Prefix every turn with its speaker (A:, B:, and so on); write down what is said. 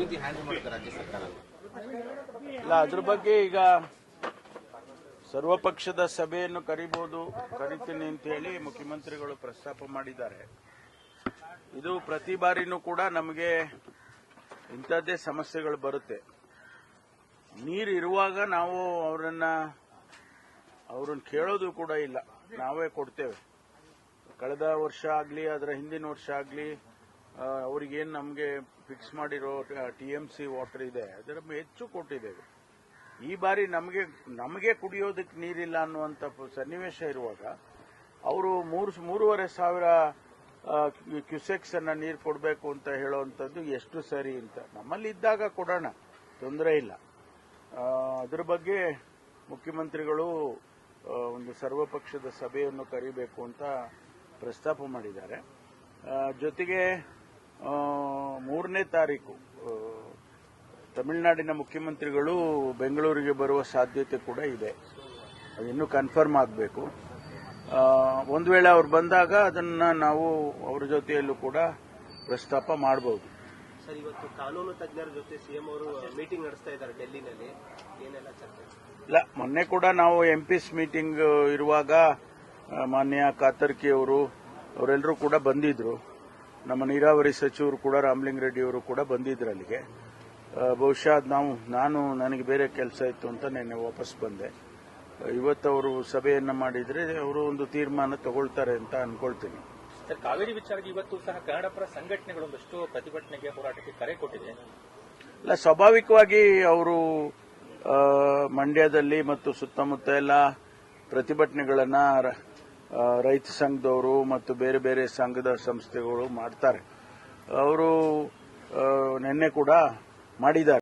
A: ರೀತಿ ಹ್ಯಾಂಡಲ್ ಮಾಡುತ್ತೆ ರಾಜ್ಯ ಸರ್ಕಾರ?
B: ಇಲ್ಲ, ಅದ್ರ ಬಗ್ಗೆ ಈಗ ಸರ್ವಪಕ್ಷದ ಸಭೆಯನ್ನು ಕರಿತೀನಿ ಅಂತ ಹೇಳಿ ಮುಖ್ಯಮಂತ್ರಿಗಳು ಪ್ರಸ್ತಾಪ ಮಾಡಿದ್ದಾರೆ. ಇದು ಪ್ರತಿ ಬಾರಿನೂ ಕೂಡ ನಮಗೆ ಇಂಥದ್ದೇ ಸಮಸ್ಯೆಗಳು ಬರುತ್ತೆ. ನೀರು ಇರುವಾಗ ನಾವು ಅವ್ರನ್ನ ಕೇಳೋದು ಕೂಡ ಇಲ್ಲ, ನಾವೇ ಕೊಡ್ತೇವೆ. ಕಳೆದ ವರ್ಷ ಆಗಲಿ ಅದರ ಹಿಂದಿನ ವರ್ಷ ಆಗಲಿ ಅವ್ರಿಗೇನು ನಮಗೆ ಫಿಕ್ಸ್ ಮಾಡಿರೋ TMC ವಾಟರ್ ಇದೆ ಅದರ ಹೆಚ್ಚು ಕೊಟ್ಟಿದ್ದೇವೆ. ಈ ಬಾರಿ ನಮಗೆ ಕುಡಿಯೋದಕ್ಕೆ ನೀರಿಲ್ಲ ಅನ್ನುವಂಥ ಸನ್ನಿವೇಶ ಇರುವಾಗ ಅವರು 3,500 ಕ್ಯೂಸೆಕ್ಸ್ ಅನ್ನ ನೀರು ಕೊಡಬೇಕು ಅಂತ ಹೇಳುವಂಥದ್ದು ಎಷ್ಟು ಸರಿ ಅಂತ. ನಮ್ಮಲ್ಲಿ ಇದ್ದಾಗ ಕೊಡೋಣ, ತೊಂದರೆ ಇಲ್ಲ. ಅದರ ಬಗ್ಗೆ ಮುಖ್ಯಮಂತ್ರಿಗಳು ಒಂದು ಸರ್ವಪಕ್ಷದ ಸಭೆಯನ್ನು ಕರಿಬೇಕು ಅಂತ ಪ್ರಸ್ತಾಪ ಮಾಡಿದ್ದಾರೆ. ಜೊತೆಗೆ 3ನೇ ತಾರೀಕು ತಮಿಳುನಾಡಿನ ಮುಖ್ಯಮಂತ್ರಿಗಳು ಬೆಂಗಳೂರಿಗೆ ಬರುವ ಸಾಧ್ಯತೆ ಕೂಡ ಇದೆ. ಅದಿನ್ನೂ ಕನ್ಫರ್ಮ್ ಆಗಬೇಕು. ಒಂದು ವೇಳೆ ಅವ್ರು ಬಂದಾಗ ಅದನ್ನ ನಾವು ಅವರ ಜೊತೆಯಲ್ಲೂ ಕೂಡ ಪ್ರಸ್ತಾಪ ಮಾಡಬಹುದು.
A: ಸರ್, ಇವತ್ತು ಕಾನೂನು ತಜ್ಞರ ಜೊತೆ ಸಿಎಂ ಅವರು ಮೀಟಿಂಗ್ ನಡೆಸ್ತಾ ಇದ್ದಾರೆ ಡೆಲ್ಲಿನಲ್ಲಿ, ಏನೆಲ್ಲ ಚರ್ಚೆ?
B: ಇಲ್ಲ, ಮೊನ್ನೆ ಕೂಡ ನಾವು MPs ಮೀಟಿಂಗ್ ಇರುವಾಗ ಮಾನ್ಯ ಕಾತರ್ಕಿ ಅವರೆಲ್ಲರೂ ಕೂಡ ಬಂದಿದ್ರು. ನಮ್ಮ ನೀರಾವರಿ ಸಚಿವರು ಕೂಡ ರಾಮಲಿಂಗ ರೆಡ್ಡಿ ಅವರು ಕೂಡ ಬಂದಿದ್ರು ಅಲ್ಲಿಗೆ. ಬಹುಶಃ ನನಗೆ ಬೇರೆ ಕೆಲಸ ಇತ್ತು ಅಂತ ನಿನ್ನೆ ವಾಪಸ್ ಬಂದೆ. ಇವತ್ತು ಅವರು ಸಭೆಯನ್ನ ಮಾಡಿದ್ರೆ ಅವರು ಒಂದು ತೀರ್ಮಾನ ತಗೊಳ್ತಾರೆ ಅಂತ ಅನ್ಕೊಳ್ತೀನಿ.
C: ಸರ್, ಕಾವೇರಿ ವಿಚಾರಕ್ಕೆ ಇವತ್ತು ಸಹ ಕನ್ನಡ ಪರ ಸಂಘಟನೆಗಳೊಂದಷ್ಟು ಪ್ರತಿಭಟನೆಗೆ ಹೋರಾಟಕ್ಕೆ ಕರೆ ಕೊಟ್ಟಿದೆ.
B: ಇಲ್ಲ, ಸ್ವಾಭಾವಿಕವಾಗಿ ಅವರು ಮಂಡ್ಯದಲ್ಲಿ ಮತ್ತು ಸುತ್ತಮುತ್ತ ಎಲ್ಲ ಪ್ರತಿಭಟನೆಗಳನ್ನ ರೈತ ಸಂಘದವರು ಮತ್ತು ಬೇರೆ ಬೇರೆ ಸಂಘದ ಸಂಸ್ಥೆಗಳು ಮಾಡ್ತಾರೆ. ಅವರು ನಿನ್ನೆ ಕೂಡ ಮಾಡಿದ್ದಾರೆ.